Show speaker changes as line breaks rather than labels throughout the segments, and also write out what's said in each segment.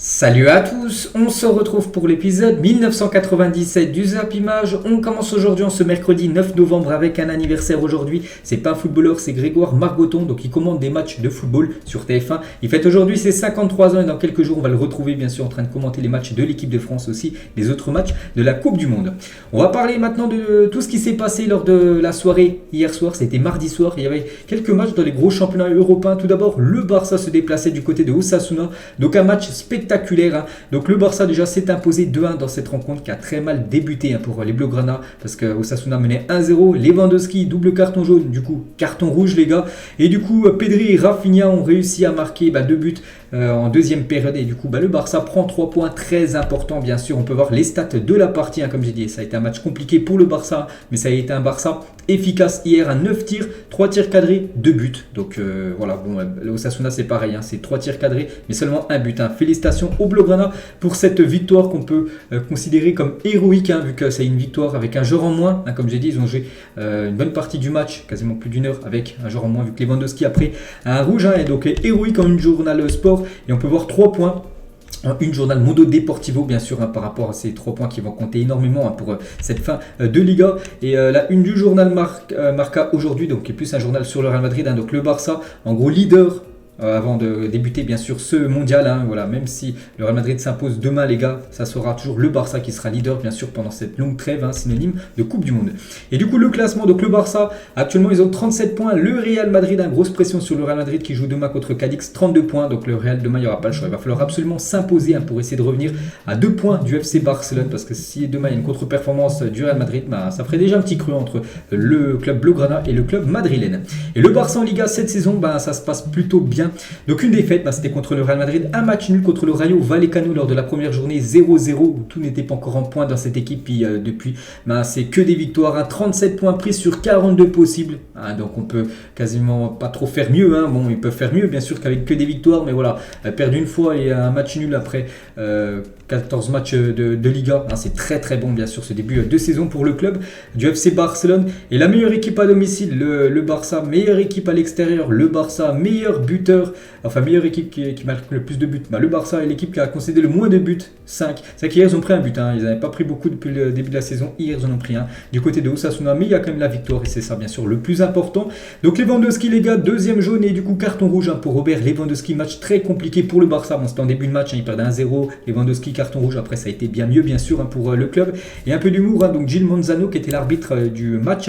Salut à tous, on se retrouve pour l'épisode 1997 du Zap Image. On commence aujourd'hui en ce mercredi 9 novembre avec un anniversaire aujourd'hui. C'est pas un footballeur, c'est Grégoire Margoton, donc il commande des matchs de football sur TF1. Il fête aujourd'hui ses 53 ans et dans quelques jours on va le retrouver bien sûr en train de commenter les matchs de l'équipe de France aussi, les autres matchs de la Coupe du Monde. On va parler maintenant de tout ce qui s'est passé lors de la soirée hier soir, c'était mardi soir. Il y avait quelques matchs dans les gros championnats européens. Tout d'abord, le Barça se déplaçait du côté de Osasuna, donc un match spectaculaire. Donc le Barça déjà s'est imposé 2-1 dans cette rencontre qui a très mal débuté pour les Blaugrana parce que Osasuna menait 1-0. Lewandowski, double carton jaune, du coup carton rouge les gars. Et du coup Pedri et Rafinha ont réussi à marquer 2 buts en deuxième période. Et du coup le Barça prend 3 points très importants. Bien sûr on peut voir les stats de la partie, comme j'ai dit. Ça a été un match compliqué pour le Barça, mais ça a été un Barça efficace hier à 9 tirs, 3 tirs cadrés, 2 buts. Donc voilà, bon, Osasuna c'est pareil, c'est 3 tirs cadrés mais seulement un but. Félicitations aux Blaugrana pour cette victoire qu'on peut considérer comme héroïque, vu que c'est une victoire avec un joueur en moins. Comme j'ai dit, ils ont joué une bonne partie du match, quasiment plus d'une heure avec un joueur en moins, vu que Lewandowski a pris un rouge, et donc héroïque en une journal sport. Et on peut voir 3 points. Une journal Mundo Deportivo bien sûr, par rapport à ces 3 points qui vont compter énormément pour cette fin de Liga. Et la une du journal Marca aujourd'hui, donc qui est plus un journal sur le Real Madrid, donc le Barça en gros leader avant de débuter bien sûr ce mondial, voilà, même si le Real Madrid s'impose demain les gars, ça sera toujours le Barça qui sera leader bien sûr pendant cette longue trêve, synonyme de Coupe du Monde. Et du coup le classement, donc le Barça actuellement ils ont 37 points, le Real Madrid, grosse pression sur le Real Madrid qui joue demain contre Cadix, 32 points, donc le Real demain il n'y aura pas le choix, il va falloir absolument s'imposer pour essayer de revenir à 2 points du FC Barcelone, parce que si demain il y a une contre-performance du Real Madrid, ça ferait déjà un petit creux entre le club Blaugrana et le club madrilène. Et le Barça en Liga cette saison, ça se passe plutôt bien. Donc une défaite, c'était contre le Real Madrid, un match nul contre le Rayo Vallecano lors de la première journée, 0-0, où tout n'était pas encore en point dans cette équipe. Puis depuis, c'est que des victoires, 37 points pris sur 42 possibles, donc on peut quasiment pas trop faire mieux, bon ils peuvent faire mieux bien sûr qu'avec que des victoires, mais voilà, perdre une fois et un match nul après 14 matchs de Liga, c'est très très bon bien sûr ce début de saison pour le club du FC Barcelone. Et la meilleure équipe à domicile, le Barça, meilleure équipe à l'extérieur, le Barça, meilleur buteur, meilleure équipe qui marque le plus de buts, le Barça est l'équipe qui a concédé le moins de buts, 5. C'est qu'hier ils ont pris un but, ils n'avaient pas pris beaucoup depuis le début de la saison, hier ils en ont pris un du côté de Osasuna, mais il y a quand même la victoire et c'est ça bien sûr le plus important. Donc Lewandowski les gars, deuxième jaune et du coup carton rouge pour Robert Lewandowski, match très compliqué pour le Barça, c'était en début de match, il perdait 1-0, Lewandowski carton rouge, après ça a été bien mieux bien sûr pour le club. Et un peu d'humour, donc Gil Manzano qui était l'arbitre du match,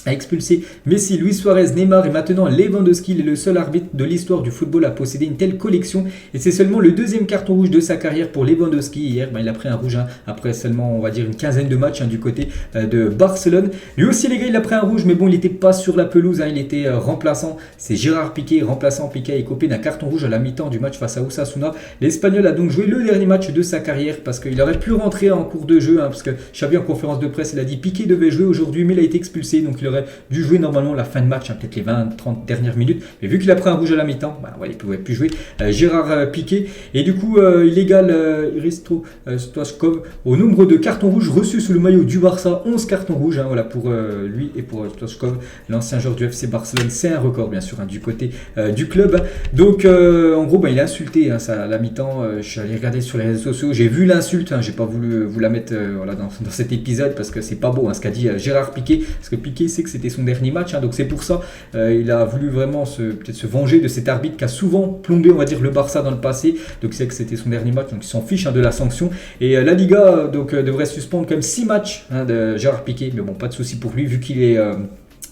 a expulsé Messi, Luis Suarez, Neymar et maintenant Lewandowski. Il est le seul arbitre de l'histoire du football à posséder une telle collection et c'est seulement le deuxième carton rouge de sa carrière pour Lewandowski. Hier il a pris un rouge après seulement on va dire une quinzaine de matchs du côté de Barcelone. Lui aussi les gars il a pris un rouge, mais bon il n'était pas sur la pelouse, il était remplaçant. C'est Gérard Piqué, remplaçant. Piqué a écopé d'un carton rouge à la mi-temps du match face à Osasuna. L'Espagnol a donc joué le dernier match de sa carrière parce qu'il aurait pu rentrer en cours de jeu, parce que Xavi en conférence de presse il a dit Piqué devait jouer aujourd'hui mais il a été expulsé, donc il aurait dû jouer normalement la fin de match, peut-être les 20-30 dernières minutes, mais vu qu'il a pris un rouge à la mi-temps, il ne pouvait plus jouer. Gérard Piqué, et du coup il égale Hristo Stoichkov au nombre de cartons rouges reçus sous le maillot du Barça, 11 cartons rouges, pour lui et pour Stoichkov, l'ancien joueur du FC Barcelone. C'est un record bien sûr du côté du club. Donc en gros il a insulté ça à la mi-temps. Je suis allé regarder sur les réseaux sociaux, j'ai vu l'insulte, j'ai pas voulu vous la mettre dans cet épisode parce que c'est pas beau ce qu'a dit Gérard Piqué, parce que Piqué sait que c'était son dernier match, donc c'est pour ça il a voulu vraiment peut-être se venger de cet arbitre qui a souvent plombé on va dire le Barça dans le passé, donc c'est que c'était son dernier match, donc il s'en fiche de la sanction. Et la Liga devrait suspendre quand même 6 matchs de Gérard Piqué, mais bon pas de souci pour lui vu qu'il est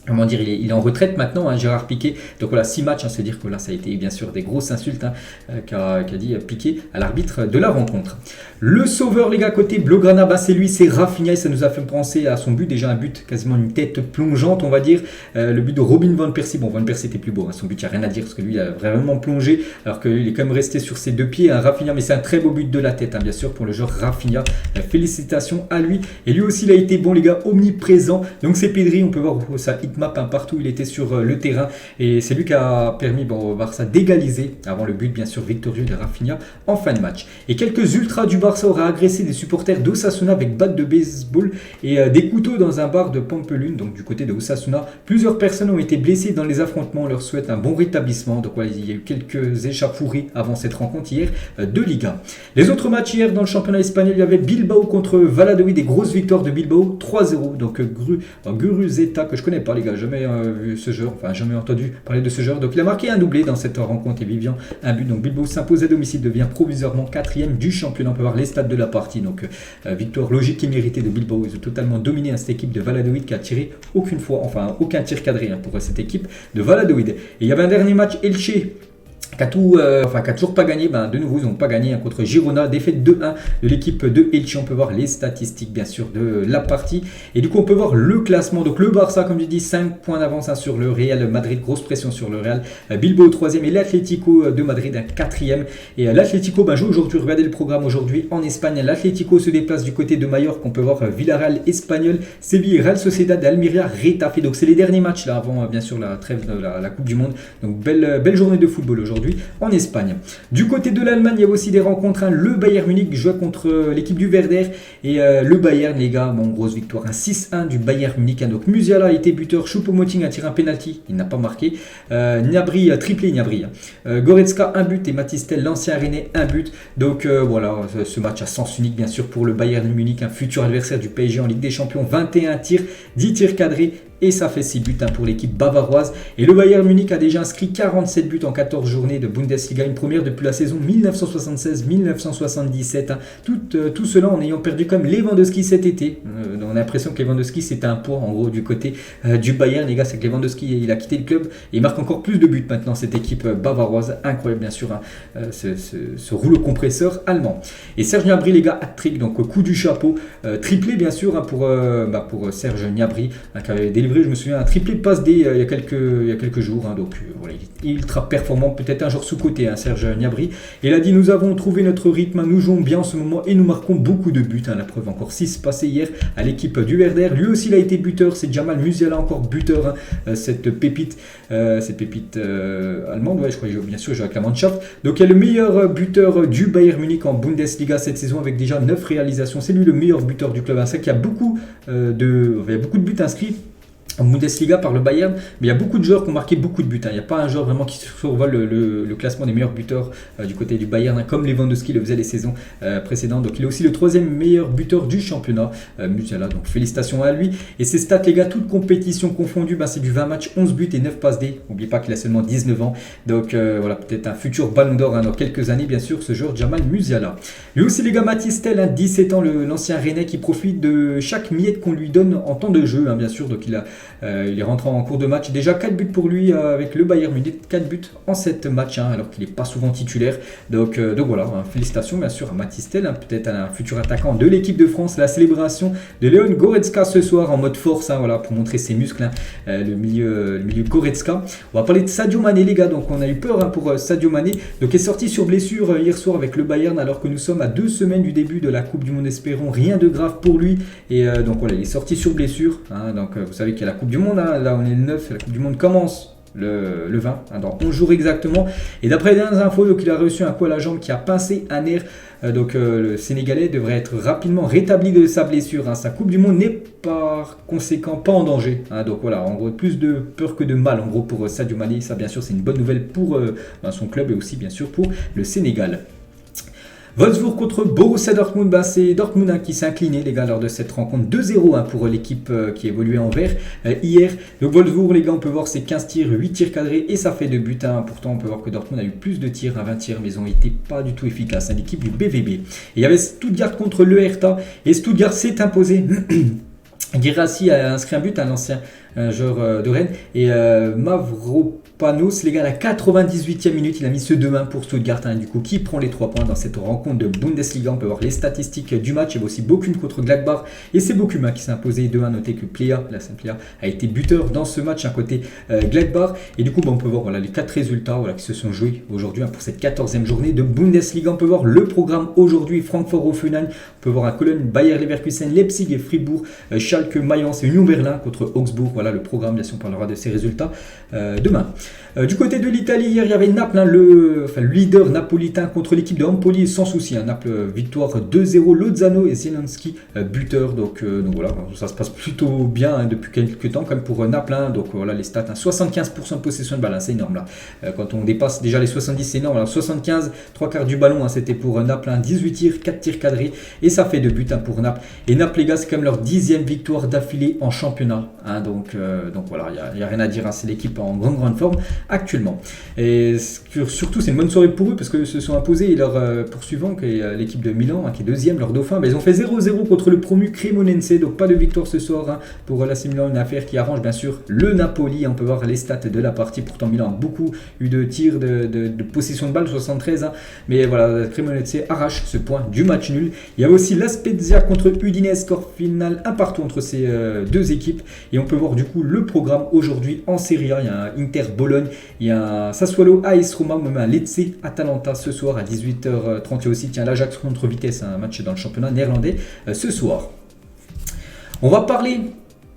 il est en retraite maintenant, Gérard Piqué. Donc voilà, 6 matchs, c'est dire que là ça a été bien sûr des grosses insultes qu'a dit Piqué à l'arbitre de la rencontre. Le sauveur les gars côté Blaugrana, c'est lui, c'est Rafinha, et ça nous a fait penser à son but, déjà un but quasiment une tête plongeante on va dire, le but de Robin Van Persie. Bon Van Persie était plus beau, son but il n'y a rien à dire parce que lui il a vraiment plongé alors que lui il est quand même resté sur ses 2 pieds, Rafinha, mais c'est un très beau but de la tête bien sûr pour le joueur Rafinha, félicitations à lui. Et lui aussi il a été bon les gars, omniprésent, donc c'est Pedri, on peut voir ça toute map, partout il était sur le terrain. Et c'est lui qui a permis au Barça d'égaliser avant le but, bien sûr, victorieux de Rafinha en fin de match. Et quelques ultras du Barça auraient agressé des supporters d'Osasuna avec batte de baseball et des couteaux dans un bar de Pampelune, donc du côté de Osasuna. Plusieurs personnes ont été blessées dans les affrontements. On leur souhaite un bon rétablissement. Donc voilà, il y a eu quelques échauffourées avant cette rencontre hier de Liga. Les autres matchs hier dans le championnat espagnol, il y avait Bilbao contre Valladolid, des grosses victoires de Bilbao, 3-0. Donc Guruzeta, que je connais pas les gars, jamais vu ce joueur, enfin jamais entendu parler de ce joueur. Donc il a marqué un doublé dans cette rencontre et Vivian un but. Donc Bilbao s'impose à domicile, devient provisoirement 4e du championnat. On peut voir les stats de la partie. Donc victoire logique et méritée de Bilbao. Ils ont totalement dominé cette équipe de Valladolid qui a tiré aucun tir cadré pour cette équipe de Valladolid. Et il y avait un dernier match, Elche, qui a toujours pas gagné. De nouveau, ils n'ont pas gagné contre Girona. Défaite 2-1 de l'équipe de Elche. On peut voir les statistiques, bien sûr, de la partie. Et du coup, on peut voir le classement. Donc, le Barça, comme je dis, 5 points d'avance sur le Real Madrid. Grosse pression sur le Real. Bilbao 3e et l'Atlético de Madrid 4e. Et l'Atlético joue aujourd'hui. Regardez le programme aujourd'hui en Espagne. L'Atlético se déplace du côté de Majorque. On peut voir Villarreal espagnol, Séville, Real Sociedad, Almeria, Retafe. Donc, c'est les derniers matchs là avant, bien sûr, la trêve de la Coupe du Monde. Donc, belle journée de football aujourd'hui en Espagne. Du côté de l'Allemagne, il y a aussi des rencontres. Le Bayern Munich joue contre l'équipe du Werder et le Bayern, les gars, grosse victoire, 6-1 du Bayern Munich. Donc Musiala a été buteur, Choupo-Moting a tiré un penalty, il n'a pas marqué. Gnabry, triplé Gnabry. Goretzka, un but et Matistel, l'ancien Rennais, un but. Donc voilà, ce match à sens unique, bien sûr, pour le Bayern Munich, un futur adversaire du PSG en Ligue des Champions. 21 tirs, 10 tirs cadrés. Et ça fait 6 buts pour l'équipe bavaroise. Et le Bayern Munich a déjà inscrit 47 buts en 14 journées de Bundesliga, une première depuis la saison 1976-1977. Tout cela en ayant perdu comme Lewandowski cet été. On a l'impression que Lewandowski c'était un poids en gros du côté du Bayern. Les gars, c'est que Lewandowski il a quitté le club et il marque encore plus de buts maintenant, cette équipe bavaroise. Incroyable bien sûr, ce rouleau compresseur allemand. Et Serge Gnabry, les gars, hat-trick, donc coup du chapeau. Triplé bien sûr pour Serge Gnabry qui avait délivré, je me souviens, un triplé de passe D il y a quelques jours. Donc voilà, il est ultra performant, peut-être un genre sous-côté, Serge Gnabry. Et il a dit, nous avons trouvé notre rythme, nous jouons bien en ce moment et nous marquons beaucoup de buts. La preuve, encore 6 passés hier à l'équipe du Werder. Lui aussi, il a été buteur. C'est Jamal Musiala, encore buteur, cette pépite allemande. Ouais, je crois, bien sûr, il joue avec la Mannschaft. Donc il y a le meilleur buteur du Bayern Munich en Bundesliga cette saison avec déjà 9 réalisations. C'est lui le meilleur buteur du club. C'est qu'il y a beaucoup de buts inscrits en Bundesliga par le Bayern, mais il y a beaucoup de joueurs qui ont marqué beaucoup de buts. Il n'y a pas un joueur vraiment qui survole le classement des meilleurs buteurs du côté du Bayern, comme Lewandowski le faisait les saisons précédentes. Donc il est aussi le 3e meilleur buteur du championnat, Musiala. Donc félicitations à lui. Et ses stats, les gars, toutes compétitions confondues, c'est du 20 matchs, 11 buts et 9 passes D. N'oubliez pas qu'il a seulement 19 ans. Donc voilà, peut-être un futur ballon d'or dans quelques années, bien sûr, ce joueur Jamal Musiala. Lui aussi, les gars, Matistel, 17 ans, l'ancien Rennais qui profite de chaque miette qu'on lui donne en temps de jeu, bien sûr. Donc il est rentré en cours de match. Déjà 4 buts pour lui avec le Bayern Munich, 4 buts en 7 matchs, alors qu'il n'est pas souvent titulaire. Donc voilà, félicitations bien sûr à Matistel, peut-être un futur attaquant de l'équipe de France. La célébration de Leon Goretzka ce soir en mode force, pour montrer ses muscles, le milieu Goretzka. On va parler de Sadio Mané, les gars. Donc on a eu peur pour Sadio Mané, donc il est sorti sur blessure hier soir avec le Bayern, alors que nous sommes à 2 semaines du début de la Coupe du Monde. Espérons rien de grave pour lui. Et donc voilà, il est sorti sur blessure. Donc vous savez qu'il y a la Coupe du Monde, là on est le 9, la Coupe du Monde commence le 20, dans 11 jours exactement. Et d'après les dernières infos, donc il a reçu un coup à la jambe qui a pincé un nerf. Donc le Sénégalais devrait être rapidement rétabli de sa blessure. Sa Coupe du Monde n'est par conséquent pas en danger. Donc voilà, en gros, plus de peur que de mal en gros pour Sadio Mané. Ça bien sûr c'est une bonne nouvelle pour son club et aussi bien sûr pour le Sénégal. Wolfsburg contre Borussia Dortmund, c'est Dortmund qui s'est incliné, les gars, lors de cette rencontre 2-0 pour l'équipe qui évoluait en vert hier. Donc Wolfsburg, les gars, on peut voir c'est 15 tirs, 8 tirs cadrés et ça fait 2 buts. Pourtant, on peut voir que Dortmund a eu plus de tirs, 20 tirs, mais ils ont été pas du tout efficaces. L'équipe du BVB. Et il y avait Stuttgart contre le Hertha et Stuttgart s'est imposé. Guirassy a inscrit un but, un ancien joueur de Rennes. Et Mavropanos, les gars, à la 98e minute, il a mis ce 2-1 pour Stuttgart. Du coup, qui prend les 3 points dans cette rencontre de Bundesliga. On peut voir les statistiques du match. Il y avait aussi Bochum contre Gladbach. Et c'est Bochum qui s'est imposé 2-1. Notez que la Saint-Plea a été buteur dans ce match à côté Gladbach. Et du coup, on peut voir les 4 résultats qui se sont joués aujourd'hui pour cette 14e journée de Bundesliga. On peut voir le programme aujourd'hui. Francfort-Offenheim. On peut voir à Cologne, Bayer Leverkusen, Leipzig et Fribourg, Schalke, Mayence et Union Berlin contre Augsbourg. voilà le programme, bien sûr on parlera de ces résultats demain. Du côté de l'Italie, hier il y avait Naples, le leader napolitain contre l'équipe de Empoli sans souci. Naples victoire 2-0, Lozano et Zielinski buteur. Donc voilà, ça se passe plutôt bien depuis quelques temps quand même pour Naples. Donc voilà les stats, 75% de possession de balle, c'est énorme là. Quand on dépasse déjà les 70, c'est énorme. Alors 75, 3/4 du ballon, c'était pour Naples, 18 tirs, 4 tirs cadrés et ça fait 2 buts pour Naples. Et Naples les gars, c'est quand même leur 10e victoire d'affilée en championnat. Donc voilà, il n'y a rien à dire, c'est l'équipe en grande forme actuellement. Et surtout c'est une bonne soirée pour eux parce qu'ils se sont imposés et leur poursuivant qui est l'équipe de Milan qui est deuxième, leur dauphin, ils ont fait 0-0 contre le promu Cremonense, donc pas de victoire ce soir pour l'AC Milan, une affaire qui arrange bien sûr le Napoli. On peut voir les stats de la partie, pourtant Milan a beaucoup eu de tirs de possession de balle, 73, mais voilà, Cremonense arrache ce point du match nul. Il y a aussi la Spezia contre Udinese, score final 1-1 entre ces deux équipes, et on peut voir du coup le programme aujourd'hui en Serie A. Il y a un Inter Bologne, il y a un Sassuolo AS Roma, ou même un Lecce Atalanta ce soir à 18h30. Il y a aussi l'Ajax contre Vitesse, un match dans le championnat néerlandais ce soir. On va parler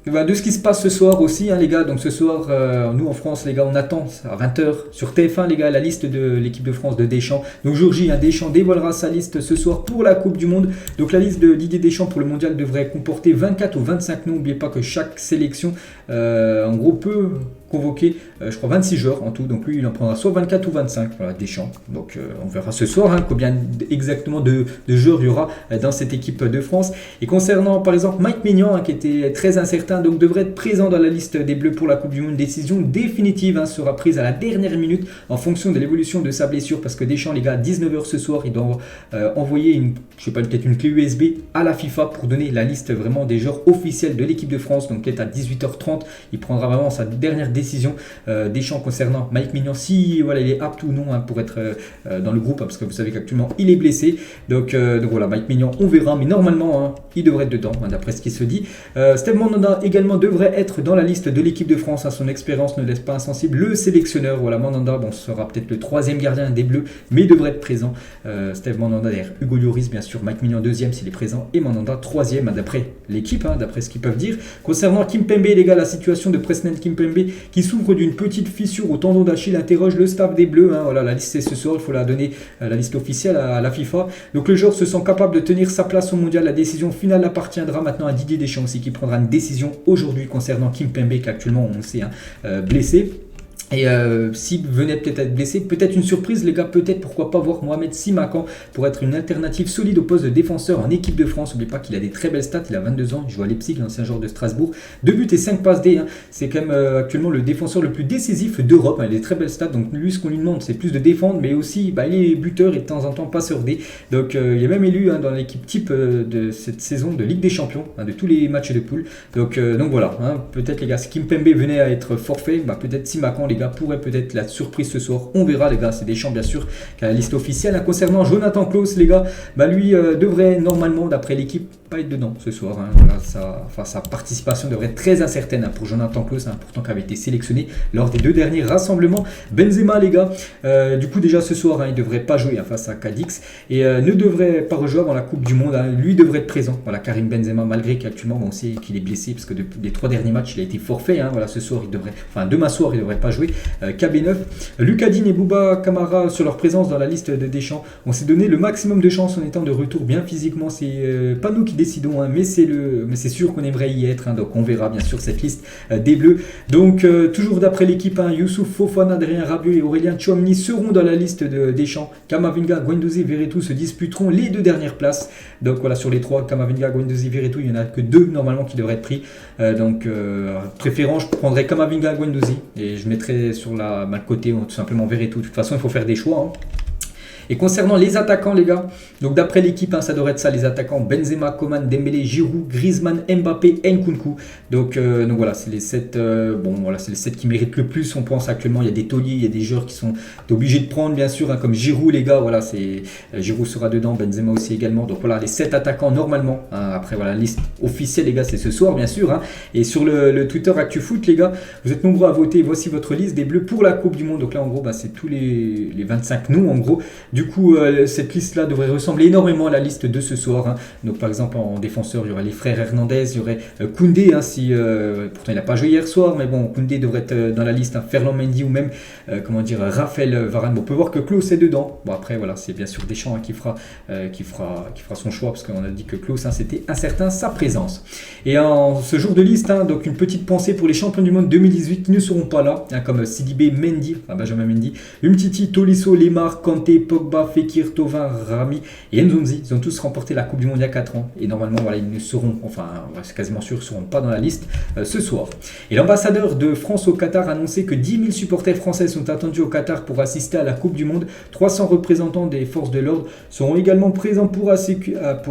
de ce qui se passe ce soir aussi les gars. Donc ce soir nous en France les gars, on attend à 20h sur TF1 les gars la liste de l'équipe de France de Deschamps. Donc jour J, Deschamps dévoilera sa liste ce soir pour la Coupe du Monde. Donc la liste de Didier Deschamps pour le mondial devrait comporter 24 ou 25 noms. N'oubliez pas que chaque sélection en gros peut convoqué, je crois 26 joueurs en tout, donc lui il en prendra soit 24 ou 25, voilà, Deschamps. Donc on verra ce soir combien exactement de joueurs il y aura dans cette équipe de France. Et concernant par exemple Mike Maignan qui était très incertain, donc devrait être présent dans la liste des Bleus pour la Coupe du Monde. Décision définitive sera prise à la dernière minute en fonction de l'évolution de sa blessure, parce que Deschamps les gars, à 19h ce soir, il doit envoyer peut-être une clé USB à la FIFA pour donner la liste vraiment des joueurs officiels de l'équipe de France. Donc peut-être à 18h30 il prendra vraiment sa dernière décision Deschamps concernant Mike Maignan, si voilà, il est apte ou non pour être dans le groupe, parce que vous savez qu'actuellement il est blessé. Donc voilà, Mike Maignan, on verra, mais normalement il devrait être dedans d'après ce qui se dit. Steve Mandanda également devrait être dans la liste de l'équipe de France. Son expérience ne laisse pas insensible le sélectionneur. Voilà, Mandanda sera peut-être le 3e gardien des Bleus, mais il devrait être présent. Steve Mandanda derrière Hugo Lloris bien sûr, Mike Maignan 2e s'il est présent, et Mandanda 3e d'après l'équipe, d'après ce qu'ils peuvent dire. Concernant Kimpembe les gars, la situation de Presnel Kimpembe qui souffre d'une petite fissure au tendon d'Achille interroge le staff des Bleus. Voilà, la liste c'est ce soir, il faut la donner, la liste officielle à la FIFA. Donc le joueur se sent capable de tenir sa place au mondial. La décision finale appartiendra maintenant à Didier Deschamps aussi, qui prendra une décision aujourd'hui concernant Kimpembe qui actuellement on sait blessé. Et s'il venait peut-être être blessé, peut-être une surprise les gars, peut-être pourquoi pas voir Mohamed Simakan pour être une alternative solide au poste de défenseur en équipe de France. N'oubliez pas qu'il a des très belles stats, il a 22 ans, il joue à Leipzig, l'ancien joueur de Strasbourg, 2 buts et 5 passes D, c'est quand même actuellement le défenseur le plus décisif d'Europe, il a des très belles stats. Donc lui, ce qu'on lui demande c'est plus de défendre, mais aussi il est buteur et de temps en temps passeur D. Donc il est même élu dans l'équipe type de cette saison de Ligue des Champions, de tous les matchs de poule. Donc voilà, peut-être les gars, si Kimpembe venait à être forfait, peut-être Simakan les gars pourrait peut-être la surprise ce soir. On verra les gars, c'est Deschamps bien sûr qui a la liste officielle. Concernant Jonathan Klaus les gars, lui devrait normalement d'après l'équipe pas être dedans ce soir. Voilà, sa participation devrait être très incertaine pour Jonathan Klaus, pourtant qui avait été sélectionné lors des 2 derniers rassemblements. Benzema les gars, du coup déjà ce soir il devrait pas jouer face à Cadix et ne devrait pas rejouer avant la Coupe du Monde. Lui devrait être présent. Voilà, Karim Benzema, malgré qu'actuellement on sait qu'il est blessé parce que depuis les 3 derniers matchs il a été forfait. Voilà, ce soir il devrait, demain soir il devrait pas jouer. KB9, Lucas Digne et Bouba Kamara sur leur présence dans la liste de Deschamps. On s'est donné le maximum de chance en étant de retour bien physiquement. C'est pas nous qui décidons, mais c'est sûr qu'on aimerait y être. Donc on verra bien sûr cette liste des Bleus. Donc toujours d'après l'équipe, Youssouf Fofana, Adrien Rabiot et Aurélien Tchouameni seront dans la liste de Deschamps. Kamavinga, Guendouzi et Veretout se disputeront les 2 dernières places. Donc voilà, sur les 3, Kamavinga, Guendouzi et Veretout, il n'y en a que 2 normalement qui devraient être pris. Préférence, je prendrais Kamavinga, Guendouzi et je mettrais sur le côté tout simplement Veretout. De toute façon il faut faire des choix. Et concernant les attaquants les gars, donc d'après l'équipe ça devrait être ça les attaquants: Benzema, Coman, Dembélé, Giroud, Griezmann, Mbappé, Nkunku. Donc voilà, c'est les 7 c'est les 7 qui méritent le plus. On pense actuellement, il y a des tauliers, il y a des joueurs qui sont obligés de prendre bien sûr, comme Giroud les gars, voilà, c'est Giroud sera dedans, Benzema aussi également. Donc voilà, les 7 attaquants normalement. Après voilà, la liste officielle les gars, c'est ce soir bien sûr. Et sur le Twitter ActuFoot les gars, vous êtes nombreux à voter. Voici votre liste des Bleus pour la Coupe du Monde. Donc là en gros c'est tous les 25 noms en gros. Du coup, cette liste-là devrait ressembler énormément à la liste de ce soir. Hein. Donc par exemple en défenseur, il y aurait les frères Hernandez, il y aurait Koundé, hein, pourtant il n'a pas joué hier soir, mais bon, Koundé devrait être dans la liste, hein, Ferland Mendy ou même Raphaël Varane. Bon, on peut voir que Klose est dedans. Bon après voilà, c'est bien sûr Deschamps hein, qui fera son choix, parce qu'on a dit que Klose hein, c'était incertain sa présence. Et en ce jour de liste, hein, donc une petite pensée pour les champions du monde 2018 qui ne seront pas là, hein, comme Sidibé, Mendy, enfin Benjamin Mendy, Umtiti, Tolisso, Lemar, Kanté, Pogba, Fekir, Thauvin, Rami et Nzonzi. Ils ont tous remporté la Coupe du Monde il y a 4 ans. Et normalement, voilà, ils ne seront, enfin, c'est quasiment sûr, ne seront pas dans la liste ce soir. Et l'ambassadeur de France au Qatar a annoncé que 10 000 supporters français sont attendus au Qatar pour assister à la Coupe du Monde. 300 représentants des forces de l'ordre seront également présents pour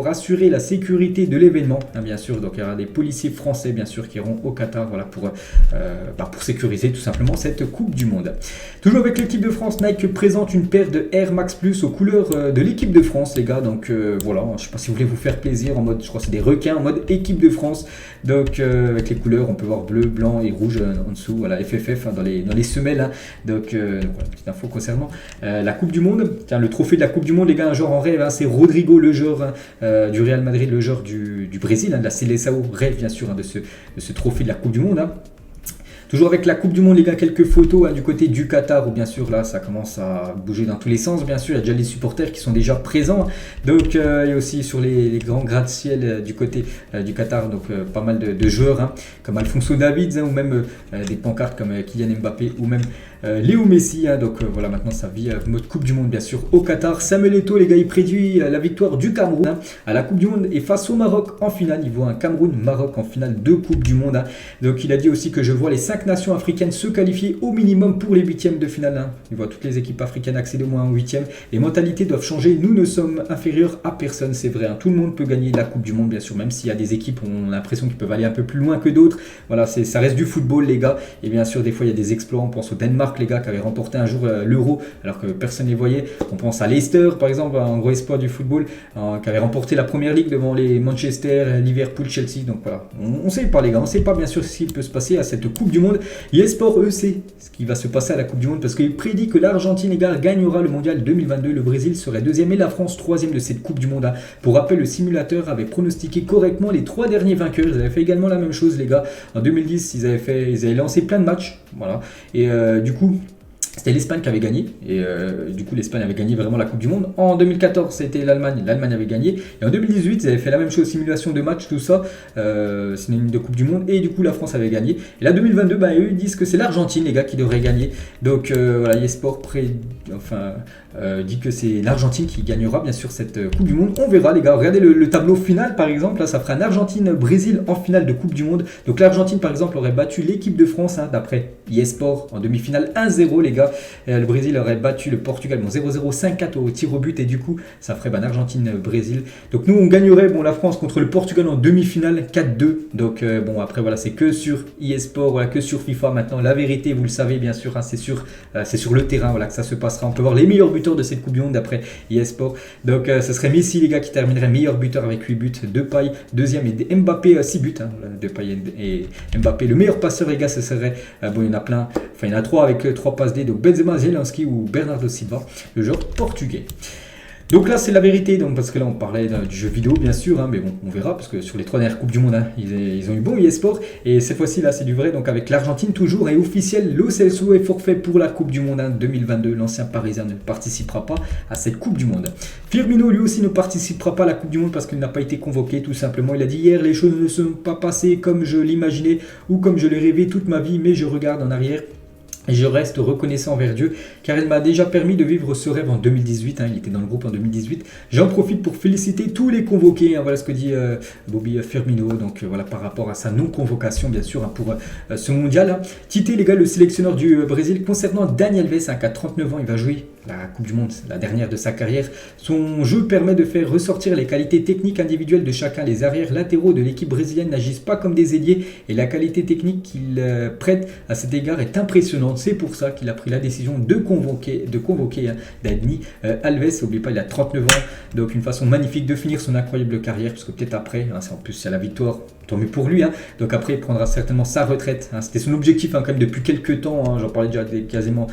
assurer la sécurité de l'événement. Hein, bien sûr, donc il y aura des policiers français, bien sûr, qui iront au Qatar voilà, pour sécuriser tout simplement cette Coupe du Monde. Toujours avec l'équipe de France, Nike présente une paire de Air Max Plus aux couleurs de l'équipe de France, les gars. Donc voilà, je ne sais pas si vous voulez vous faire plaisir en mode, je crois que c'est des requins en mode équipe de France. Donc avec les couleurs, on peut voir bleu, blanc et rouge en dessous. Voilà, FFF hein, dans les semelles. Hein. Donc voilà, petite info concernant la Coupe du Monde. Tiens, le trophée de la Coupe du Monde, les gars, un joueur en rêve, hein, c'est Rodrigo, le joueur du Real Madrid, le joueur du Brésil, hein, de la Seleção, rêve bien sûr hein, de ce trophée de la Coupe du Monde. Hein. Toujours avec la Coupe du Monde, les gars, quelques photos hein, du côté du Qatar, où bien sûr là ça commence à bouger dans tous les sens, bien sûr, il y a déjà les supporters qui sont déjà présents. Donc il y a aussi sur les grands gratte-ciel du côté du Qatar, donc pas mal de joueurs hein, comme Alphonso Davids hein, ou même des pancartes comme Kylian Mbappé ou même Léo Messi. Hein, donc voilà, maintenant ça vit mode Coupe du Monde bien sûr au Qatar. Samuel Eto'o, les gars, il prédit la victoire du Cameroun hein, à la Coupe du Monde et face au Maroc en finale. Il voit un Cameroun-Maroc en finale de Coupe du Monde. Hein. Donc il a dit aussi que je vois les 5 nations africaines se qualifier au minimum pour les huitièmes de finale. Hein. Il voit toutes les équipes africaines accéder au moins en huitième. Les mentalités doivent changer. Nous ne sommes inférieurs à personne, c'est vrai. Hein. Tout le monde peut gagner la Coupe du Monde, bien sûr, même s'il y a des équipes où on a l'impression qu'ils peuvent aller un peu plus loin que d'autres. Voilà, ça reste du football, les gars. Et bien sûr, des fois, il y a des exploits. On pense au Danemark, les gars, qui avaient remporté un jour l'Euro, alors que personne ne les voyait. On pense à Leicester, par exemple, un gros espoir du football, qui avait remporté la Première Ligue devant les Manchester, Liverpool, Chelsea. Donc voilà, on ne sait pas, les gars. On ne sait pas, bien sûr, ce qu'il peut se passer à cette Coupe du Monde. eSport, eux, c'est ce qui va se passer à la Coupe du Monde parce qu'il prédit que l'Argentine, les gars, gagnera le mondial 2022. Le Brésil serait deuxième et la France troisième de cette Coupe du Monde. Pour rappel, le simulateur avait pronostiqué correctement les 3 derniers vainqueurs. Ils avaient fait également la même chose, les gars. En 2010, ils avaient lancé plein de matchs. Voilà. Et du coup, c'était l'Espagne qui avait gagné, et du coup l'Espagne avait gagné vraiment la Coupe du Monde. En 2014 c'était l'Allemagne avait gagné, et en 2018 ils avaient fait la même chose, simulation de match, tout ça, synonyme de Coupe du Monde, et du coup la France avait gagné. Et là 2022, eux ils disent que c'est l'Argentine, les gars, qui devrait gagner. Donc voilà, eSport dit que c'est l'Argentine qui gagnera bien sûr cette Coupe du Monde. On verra, les gars. Regardez le tableau final par exemple, là ça ferait un Argentine-Brésil en finale de Coupe du Monde. Donc l'Argentine par exemple aurait battu l'équipe de France hein, d'après eSport en demi-finale 1-0, les gars. Le Brésil aurait battu le Portugal 0-0, 5-4 au tir au but, et du coup ça ferait Argentine-Brésil. Donc nous on gagnerait la France contre le Portugal en demi-finale 4-2. Donc après voilà, c'est que sur eSport, voilà, que sur FIFA maintenant. La vérité, vous le savez bien sûr, hein, c'est sur le terrain voilà, que ça se passera. On peut voir les meilleurs buteurs de cette Coupe du Monde d'après eSport. Donc ce serait Messi, les gars, qui terminerait meilleur buteur avec 8 buts, Depay deuxième et Mbappé 6 buts. Hein, Depay et Mbappé. Le meilleur passeur, les gars, ce serait il y en a plein, il y en a 3 avec 3 passes D. Donc Benzema, Zelensky ou Bernardo Silva, le joueur portugais. Donc là c'est la vérité, donc, parce que là on parlait du jeu vidéo bien sûr, hein, mais bon on verra parce que sur les 3 dernières Coupes du Monde hein, ils ont eu bon eSport, et cette fois-ci là c'est du vrai. Donc avec l'Argentine toujours, et officiel, Lo Celso est forfait pour la Coupe du Monde hein, 2022. L'ancien Parisien ne participera pas à cette Coupe du Monde. Firmino lui aussi ne participera pas à la Coupe du Monde parce qu'il n'a pas été convoqué tout simplement. Il a dit hier: les choses ne sont pas passées comme je l'imaginais ou comme je l'ai rêvé toute ma vie, mais je regarde en arrière et je reste reconnaissant envers Dieu car il m'a déjà permis de vivre ce rêve en 2018. Hein, il était dans le groupe en 2018. J'en profite pour féliciter tous les convoqués. Hein, voilà ce que dit Bobby Firmino. Donc voilà, par rapport à sa non-convocation bien sûr hein, pour ce mondial. Hein. Tite, les gars, le sélectionneur du Brésil, concernant Dani Alves hein, qui a 39 ans, il va jouer la Coupe du Monde, la dernière de sa carrière. Son jeu permet de faire ressortir les qualités techniques individuelles de chacun. Les arrières latéraux de l'équipe brésilienne n'agissent pas comme des ailiers et la qualité technique qu'il prête à cet égard est impressionnante. C'est pour ça qu'il a pris la décision de convoquer hein, Dani Alves. N'oubliez pas, il a 39 ans, donc une façon magnifique de finir son incroyable carrière, parce que peut-être après, hein, en plus c'est la victoire, tant mieux pour lui. Hein. Donc après, il prendra certainement sa retraite. Hein. C'était son objectif hein, quand même depuis quelques temps. Hein. J'en parlais déjà quasiment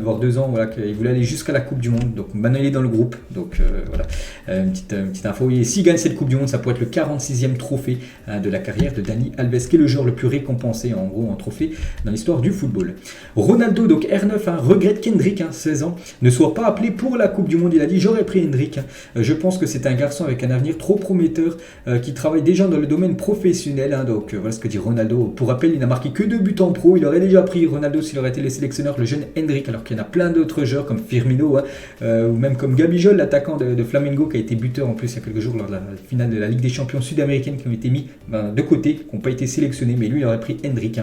voire 2 ans. Voilà, qu'il voulait aller jusqu'à jusqu'à la Coupe du Monde. Donc maintenant il est dans le groupe. Donc voilà, une petite info. Et s'il gagne cette Coupe du Monde, ça pourrait être le 46e trophée de la carrière de Dani Alves, qui est le joueur le plus récompensé en gros en trophée dans l'histoire du football. Ronaldo, donc R9, regrette qu'Hendrick, 16 ans, ne soit pas appelé pour la Coupe du Monde. Il a dit: j'aurais pris Hendrick. Je pense que c'est un garçon avec un avenir trop prometteur, qui travaille déjà dans le domaine professionnel. Donc voilà ce que dit Ronaldo. Pour rappel, il n'a marqué que 2 buts en pro. Il aurait déjà pris, Ronaldo, s'il aurait été le sélectionneur, le jeune Hendrick, alors qu'il y en a plein d'autres joueurs comme Firmino, ou même comme Gabigol, l'attaquant de Flamengo, qui a été buteur en plus il y a quelques jours lors de la finale de la Ligue des Champions sud-américaine, qui ont été mis de côté, qui n'ont pas été sélectionnés, mais lui il aurait pris Hendrick.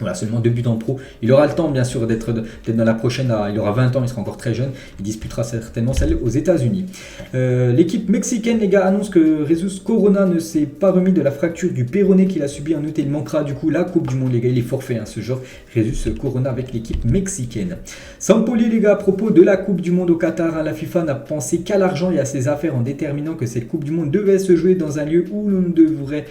Voilà, seulement 2 buts en pro. Il aura le temps, bien sûr, d'être dans la prochaine. Il aura 20 ans, il sera encore très jeune. Il disputera certainement celle aux États-Unis. L'équipe mexicaine, les gars, annonce que Jesus Corona ne s'est pas remis de la fracture du péroné qu'il a subi en août. Il manquera du coup la Coupe du Monde, les gars. Il est forfait, ce genre. Jesus Corona avec l'équipe mexicaine. Sampoli, les gars, à propos de la Coupe du Monde au Qatar, la FIFA n'a pensé qu'à l'argent et à ses affaires en déterminant que cette Coupe du Monde devait se jouer dans un lieu où l'on ne devrait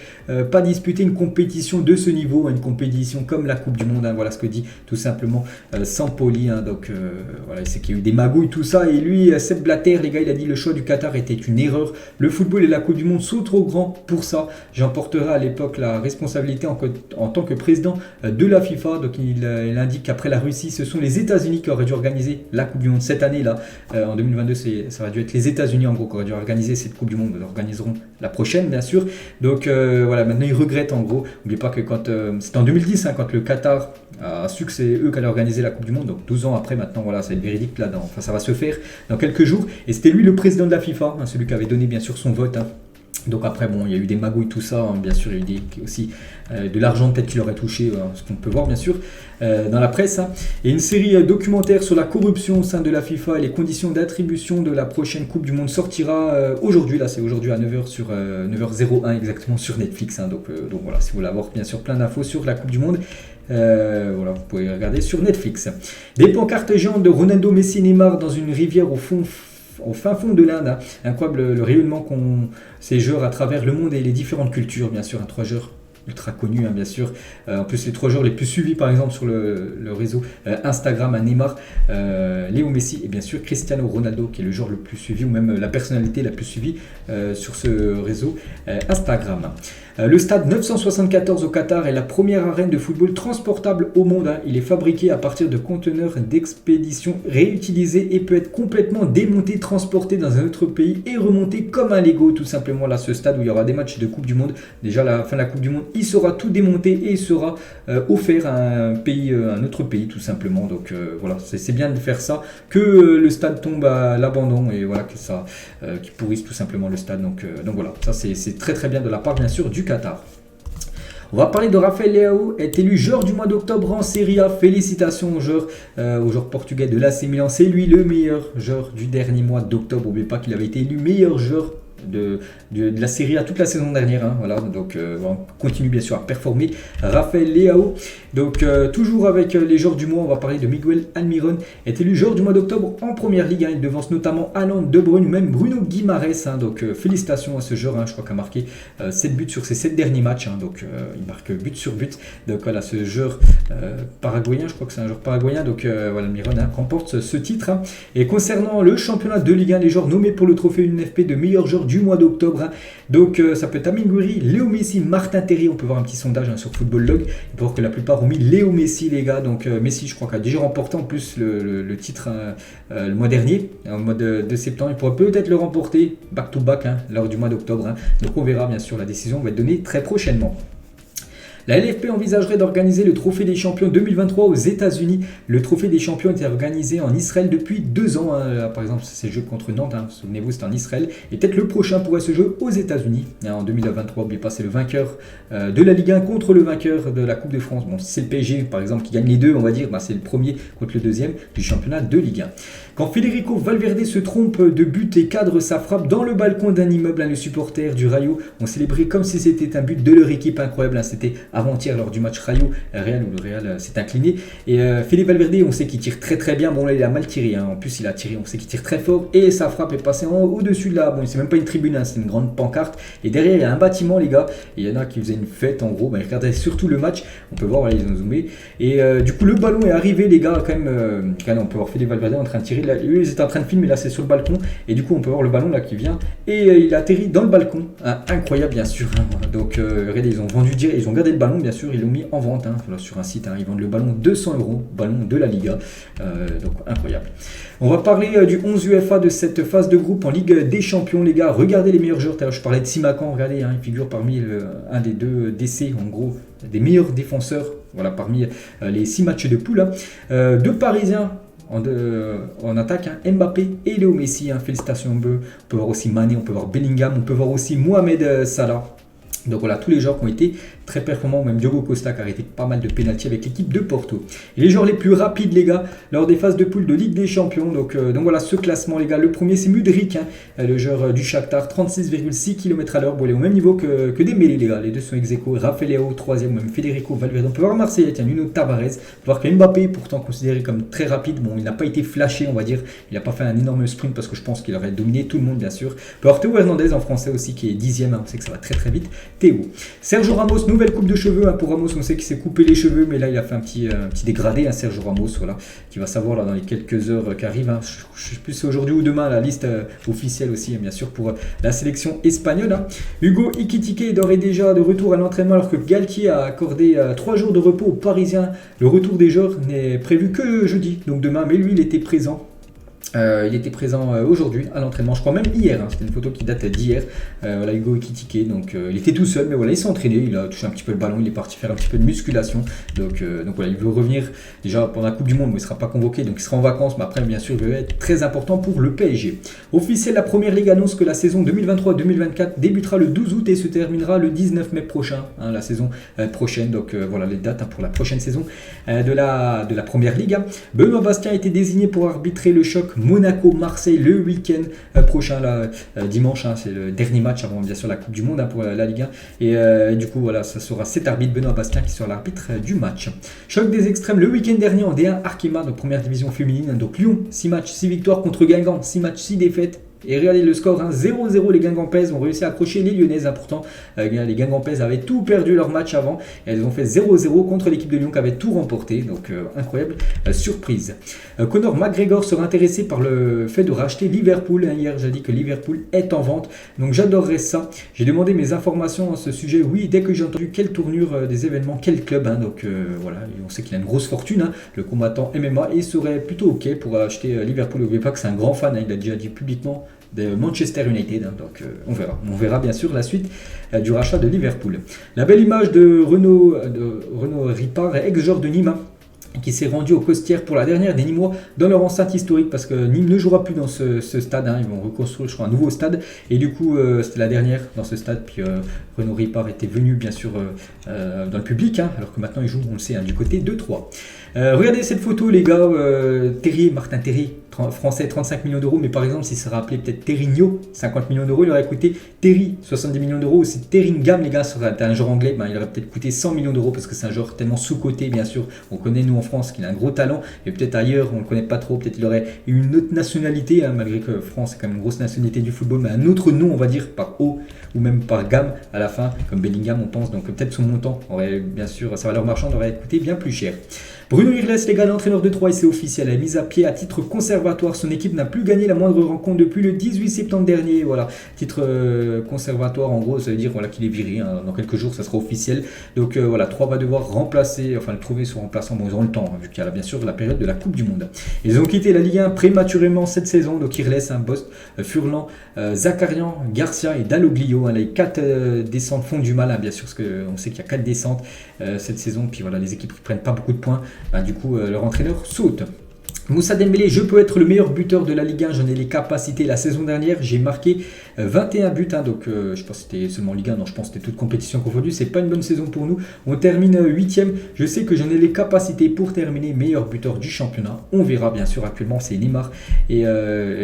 pas disputer une compétition de ce niveau, une compétition comme la Coupe du Monde. Voilà ce que dit tout simplement Sampoli. Donc voilà, c'est qu'il y a eu des magouilles, tout ça. Et lui, Sepp Blatter, les gars, il a dit: le choix du Qatar était une erreur. Le football et la Coupe du Monde sont trop grands pour ça. J'emporterai à l'époque la responsabilité en tant que président de la FIFA. Donc il indique qu'après la Russie, ce sont les États-Unis qui auraient dû organiser la Coupe du Monde cette année-là. En 2022, ça aurait dû être les États-Unis en gros qui auraient dû organiser cette Coupe du Monde. Ils organiseront la prochaine, bien sûr. Donc voilà, maintenant ils regrettent en gros. N'oubliez pas que quand c'était en 2010, quand le Qatar a su que c'est eux qui allaient organiser la Coupe du Monde, donc 12 ans après maintenant, voilà, c'est véridique là, enfin, ça va se faire dans quelques jours, et c'était lui le président de la FIFA, celui qui avait donné bien sûr son vote. Donc après, bon, il y a eu des magouilles, tout ça, bien sûr, il y a eu aussi de l'argent peut-être qu'il aurait touché, ce qu'on peut voir bien sûr dans la presse. Et une série documentaire sur la corruption au sein de la FIFA et les conditions d'attribution de la prochaine Coupe du Monde sortira aujourd'hui, là c'est aujourd'hui à 9h sur 9h01 exactement sur Netflix. Donc voilà, si vous voulez avoir bien sûr plein d'infos sur la Coupe du Monde, voilà, vous pouvez regarder sur Netflix. Des pancartes géantes de Ronaldo, Messi, Neymar dans une rivière au fin fond de l'Inde. Incroyable le rayonnement qu'ont ces joueurs à travers le monde et les différentes cultures, bien sûr. 3 joueurs ultra connus, bien sûr. En plus, les 3 joueurs les plus suivis, par exemple, sur le réseau Instagram, Neymar, Léo Messi et bien sûr Cristiano Ronaldo, qui est le joueur le plus suivi, ou même la personnalité la plus suivie sur ce réseau Instagram. Le stade 974 au Qatar est la première arène de football transportable au monde. Il est fabriqué à partir de conteneurs d'expédition réutilisés et peut être complètement démonté, transporté dans un autre pays et remonté comme un Lego, tout simplement. Là, ce stade où il y aura des matchs de Coupe du Monde, déjà à la fin de la Coupe du Monde, il sera tout démonté et il sera offert à un autre pays, tout simplement. Donc voilà, c'est bien de faire ça, que le stade tombe à l'abandon et voilà, que ça qui pourrisse tout simplement le stade. Donc voilà, ça c'est très très bien de la part, bien sûr, du Qatar. On va parler de Rafael Leao, est élu joueur du mois d'octobre en Serie A. Félicitations au joueur portugais de l'AC Milan. C'est lui le meilleur joueur du dernier mois d'octobre. N'oubliez pas qu'il avait été élu meilleur joueur de la Serie A toute la saison dernière. Voilà, donc on continue bien sûr à performer. Rafael Leao, donc toujours avec les joueurs du mois, on va parler de Miguel Almiron, est élu joueur du mois d'octobre en première ligue. Il devance notamment Haaland, De Bruyne ou même Bruno Guimaraes. Donc félicitations à ce joueur, je crois qu'il a marqué 7 buts sur ses 7 derniers matchs. Donc il marque but sur but. Donc voilà, ce joueur paraguayen, je crois que c'est un joueur paraguayen. Donc voilà, Almiron remporte ce titre. Et concernant le championnat de Ligue 1, les joueurs nommés pour le trophée UNFP de meilleur joueur du mois d'octobre. Donc ça peut être Amine Gouiri, Léo Messi, Martin Terrier. On peut voir un petit sondage sur Football Log. Il peut voir que la plupart ont mis Léo Messi, les gars. Donc Messi, je crois qu'il a déjà remporté en plus le titre le mois dernier, au mois de septembre. Il pourrait peut-être le remporter back to back lors du mois d'octobre. Donc on verra, bien sûr, la décision va être donnée très prochainement. La LFP envisagerait d'organiser le Trophée des Champions 2023 aux États-Unis. Le Trophée des Champions était organisé en Israël depuis 2 ans. Par exemple, c'est le jeu contre Nantes. Souvenez-vous, c'est en Israël. Et peut-être le prochain pourrait se jouer aux États-Unis. En 2023, n'oubliez pas, c'est le vainqueur de la Ligue 1 contre le vainqueur de la Coupe de France. Bon, si c'est le PSG, par exemple, qui gagne les deux, on va dire, c'est le premier contre le deuxième du championnat de Ligue 1. Quand Federico Valverde se trompe de but et cadre sa frappe dans le balcon d'un immeuble, les supporters du Rayo ont célébré comme si c'était un but de leur équipe. Incroyable, c'était avant-hier lors du match Rayo Real où le Real s'est incliné. Et Fede Valverde, on sait qu'il tire très très bien. Bon là il a mal tiré, hein. En plus il a tiré, on sait qu'il tire très fort et sa frappe est passée au-dessus de là. Bon c'est même pas une tribune, hein, c'est une grande pancarte. Et derrière il y a un bâtiment les gars. Et il y en a qui faisaient une fête en gros. Regardez surtout le match. On peut voir, voilà, ils ont zoomé. Et du coup le ballon est arrivé les gars quand même. On peut voir Fede Valverde en train de tirer. Là, eux ils étaient en train de filmer, là c'est sur le balcon. Et du coup on peut voir le ballon là qui vient. Et il atterrit dans le balcon. Hein, incroyable bien sûr. Hein. Donc regardez, ils ont vendu, ils ont gardé le ballon bien sûr. Ils l'ont mis en vente hein, sur un site. Hein, ils vendent le ballon 200 €. Ballon de la Liga. Donc incroyable. On va parler du 11 UEFA de cette phase de groupe en Ligue des Champions les gars. Regardez les meilleurs joueurs. Je parlais de Simakan, regardez, hein, il figure parmi un des deux DC en gros, des meilleurs défenseurs, voilà, parmi les 6 matchs de poule. Hein. Deux Parisiens en attaque, hein, Mbappé et Léo Messi, hein, félicitations à eux. On peut voir aussi Mané, on peut voir Bellingham, on peut voir aussi Mohamed Salah. Donc voilà, tous les joueurs qui ont été très performants, même Diogo Costa qui a arrêté pas mal de pénaltys avec l'équipe de Porto. Et les joueurs les plus rapides les gars, lors des phases de poule de Ligue des Champions. Donc voilà ce classement les gars. Le premier c'est Mudryk, hein, le joueur du Shakhtar, 36,6 km/h. Bon, il est au même niveau que Dembélé les gars. Les deux sont ex-aequo. Rafael 3e, même Federico Valverde. On peut voir Marseille, tiens, Nuno Tavares. On peut voir que Mbappé, pourtant considéré comme très rapide, bon il n'a pas été flashé on va dire. Il n'a pas fait un énorme sprint parce que je pense qu'il aurait dominé tout le monde bien sûr. On peut voir Théo Hernandez en français aussi qui est 10e, hein, on sait que ça va très très vite. Théo. Sergio Ramos, nouvelle coupe de cheveux hein, pour Ramos, on sait qu'il s'est coupé les cheveux, mais là il a fait un petit dégradé, hein, Sergio Ramos, voilà, qui va savoir là, dans les quelques heures qui arrivent. Hein. Je ne sais plus si c'est aujourd'hui ou demain la liste officielle aussi, hein, bien sûr, pour la sélection espagnole. Hein. Hugo Ekitike est d'ores et déjà de retour à l'entraînement alors que Galtier a accordé 3 jours de repos aux Parisiens. Le retour des joueurs n'est prévu que jeudi, donc demain, mais lui il était présent. Il était présent aujourd'hui à l'entraînement, je crois même hier, hein, c'était une photo qui date d'hier. Voilà, Hugo Ekitike, donc il était tout seul, mais voilà, il s'est entraîné, il a touché un petit peu le ballon, il est parti faire un petit peu de musculation. Donc voilà, il veut revenir déjà pendant la Coupe du Monde, mais il ne sera pas convoqué, donc il sera en vacances, mais après, bien sûr, il va être très important pour le PSG. Officiel, la Première Ligue annonce que la saison 2023-2024 débutera le 12 août et se terminera le 19 mai prochain, hein, la saison prochaine. Donc voilà les dates hein, pour la prochaine saison de la Première Ligue. Benoît Bastien a été désigné pour arbitrer le choc Monaco-Marseille le week-end prochain, là, dimanche, hein, c'est le dernier match avant bien sûr la Coupe du Monde hein, pour la Ligue 1. Et du coup, voilà, ça sera cet arbitre, Benoît Bastien, qui sera l'arbitre du match. Choc des extrêmes le week-end dernier en D1 Arkema, donc première division féminine. Donc Lyon, 6 matchs, 6 victoires contre Guingamp, 6 matchs, 6 défaites. Et regardez le score, hein, 0-0 les Guingampaises ont réussi à accrocher les Lyonnaises. Hein, pourtant, les Guingampaises avaient tout perdu leur match avant. Et elles ont fait 0-0 contre l'équipe de Lyon qui avait tout remporté. Donc incroyable surprise. Conor McGregor sera intéressé par le fait de racheter Liverpool. Hein, hier j'ai dit que Liverpool est en vente. Donc j'adorerais ça. J'ai demandé mes informations à ce sujet. Oui, dès que j'ai entendu quelle tournure des événements, quel club. Hein, donc voilà, on sait qu'il a une grosse fortune. Hein, le combattant MMA. Et il serait plutôt ok pour acheter Liverpool. N'oubliez pas que c'est un grand fan. Hein, il a déjà dit publiquement de Manchester United, hein, donc on verra bien sûr la suite du rachat de Liverpool. La belle image de Renaud Ripard, ex-joueur de Nîmes, qui s'est rendu aux Costières pour la dernière des Nîmois dans leur enceinte historique parce que Nîmes ne jouera plus dans ce stade, hein, ils vont reconstruire je crois un nouveau stade et du coup c'était la dernière dans ce stade, puis Renaud Ripard était venu bien sûr dans le public, hein, alors que maintenant il joue, on le sait, hein, du côté de Troyes. Regardez cette photo les gars, Martin Terrier, français, 35 millions d'euros, mais par exemple s'il serait appelé peut-être Terrigno, 50 millions d'euros, il aurait coûté Terry, 70 millions d'euros, ou si Terringham les gars serait un joueur anglais, ben, il aurait peut-être coûté 100 millions d'euros parce que c'est un joueur tellement sous-coté bien sûr, on connaît nous en France qu'il a un gros talent, et peut-être ailleurs on ne le connaît pas trop, peut-être il aurait une autre nationalité, hein, malgré que France est quand même une grosse nationalité du football, mais un autre nom on va dire par haut ou même par gamme à la fin, comme Bellingham on pense, donc peut-être son montant aurait bien sûr, sa valeur marchande aurait coûté bien plus cher. Bruno Irles, les gars, l'entraîneur de Troyes, c'est officiel, a mis à pied à titre conservatoire. Son équipe n'a plus gagné la moindre rencontre depuis le 18 septembre dernier. Voilà, titre conservatoire, en gros, ça veut dire voilà, qu'il est viré. Hein. Dans quelques jours, ça sera officiel. Donc voilà, Troyes va devoir remplacer, enfin trouver son remplaçant. Bon, ils auront le temps, hein, vu qu'il y a bien sûr la période de la Coupe du Monde. Ils ont quitté la Ligue 1 prématurément cette saison. Donc Irles, un Bost, Furlan, Zakarian, Garcia et Dalloglio. Hein, les 4 descentes font du mal, hein, bien sûr, parce qu'on sait qu'il y a 4 descentes cette saison. Puis voilà, les équipes qui prennent pas beaucoup de points. Ben, du coup, leur entraîneur saute. Moussa Dembélé, je peux être le meilleur buteur de la Ligue 1, j'en ai les capacités. La saison dernière, j'ai marqué 21 buts, hein, donc je pense que c'était seulement Ligue 1, non je pense que c'était toute compétition confondue, c'est pas une bonne saison pour nous. On termine 8ème, je sais que j'en ai les capacités pour terminer meilleur buteur du championnat, on verra bien sûr, actuellement c'est Neymar et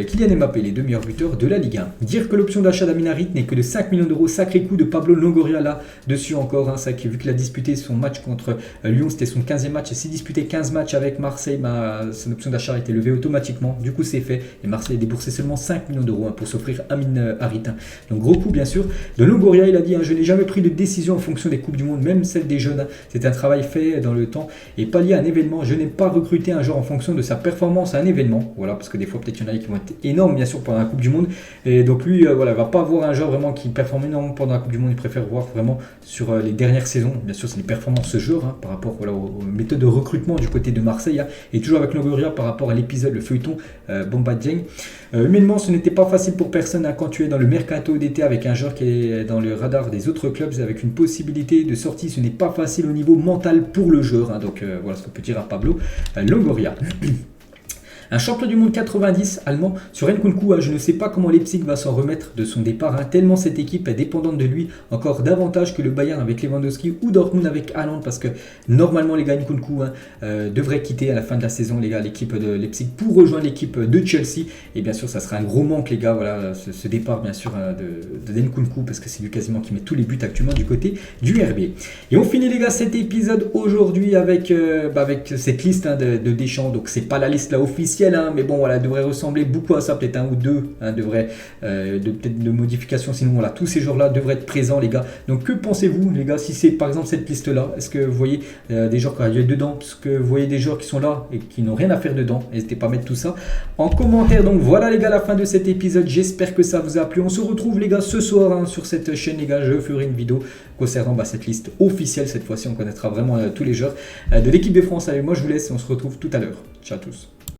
Kylian Mbappé, les deux meilleurs buteurs de la Ligue 1. Dire que l'option d'achat d'Aminarit n'est que de 5 millions d'euros, sacré coup de Pablo Longoria là-dessus encore, hein, ça, vu qu'il a disputé son match contre Lyon, c'était son 15e match, et s'il disputait 15 matchs avec Marseille, son option d'achat a été levée automatiquement, du coup c'est fait, et Marseille a déboursé seulement 5 millions d'euros, hein, pour s'offrir Amin Harit. Donc gros coup bien sûr. De Longoria, il a dit, hein, je n'ai jamais pris de décision en fonction des Coupes du Monde, même celle des jeunes, hein. C'est un travail fait dans le temps et pas lié à un événement. Je n'ai pas recruté un joueur en fonction de sa performance à un événement, voilà, parce que des fois peut-être il y en a qui vont être énormes bien sûr pendant la Coupe du Monde, et donc lui voilà, va pas avoir un joueur vraiment qui performe énormément pendant la Coupe du Monde, il préfère voir vraiment sur les dernières saisons, bien sûr c'est les performances ce joueur, hein, par rapport voilà, aux méthodes de recrutement du côté de Marseille, hein, et toujours avec Longoria par rapport à l'épisode, le feuilleton Bomba Dieng. Humainement, ce n'était pas facile pour personne, hein, quand tu es dans le mercato d'été avec un joueur qui est dans le radar des autres clubs, avec une possibilité de sortie, ce n'est pas facile au niveau mental pour le joueur, hein, donc voilà ce qu'on peut dire à Pablo Longoria. Un champion du monde 90 allemand sur Nkunku, hein, je ne sais pas comment Leipzig va s'en remettre de son départ, hein, tellement cette équipe est dépendante de lui, encore davantage que le Bayern avec Lewandowski ou Dortmund avec Haaland, parce que normalement les gars, Nkunku devrait quitter à la fin de la saison, les gars, l'équipe de Leipzig pour rejoindre l'équipe de Chelsea, et bien sûr ça sera un gros manque les gars, voilà, ce départ bien sûr de Nkunku, parce que c'est lui quasiment qui met tous les buts actuellement du côté du RB. Et on finit les gars cet épisode aujourd'hui avec cette liste, hein, de Deschamps, donc c'est pas la liste là officielle, hein, mais bon voilà, elle devrait ressembler beaucoup à ça, peut-être un ou deux, hein, peut-être de modifications, sinon voilà, tous ces joueurs là devraient être présents les gars. Donc que pensez-vous les gars, si c'est par exemple cette liste là, est-ce que vous voyez des joueurs qui arrivent dedans, parce que vous voyez des joueurs qui sont là et qui n'ont rien à faire dedans, n'hésitez pas à mettre tout ça en commentaire. Donc voilà les gars, la fin de cet épisode, j'espère que ça vous a plu. On se retrouve les gars ce soir, hein, sur cette chaîne les gars, je ferai une vidéo concernant cette liste officielle, cette fois-ci on connaîtra vraiment tous les joueurs de l'équipe de France. Allez, moi je vous laisse et on se retrouve tout à l'heure. Ciao à tous.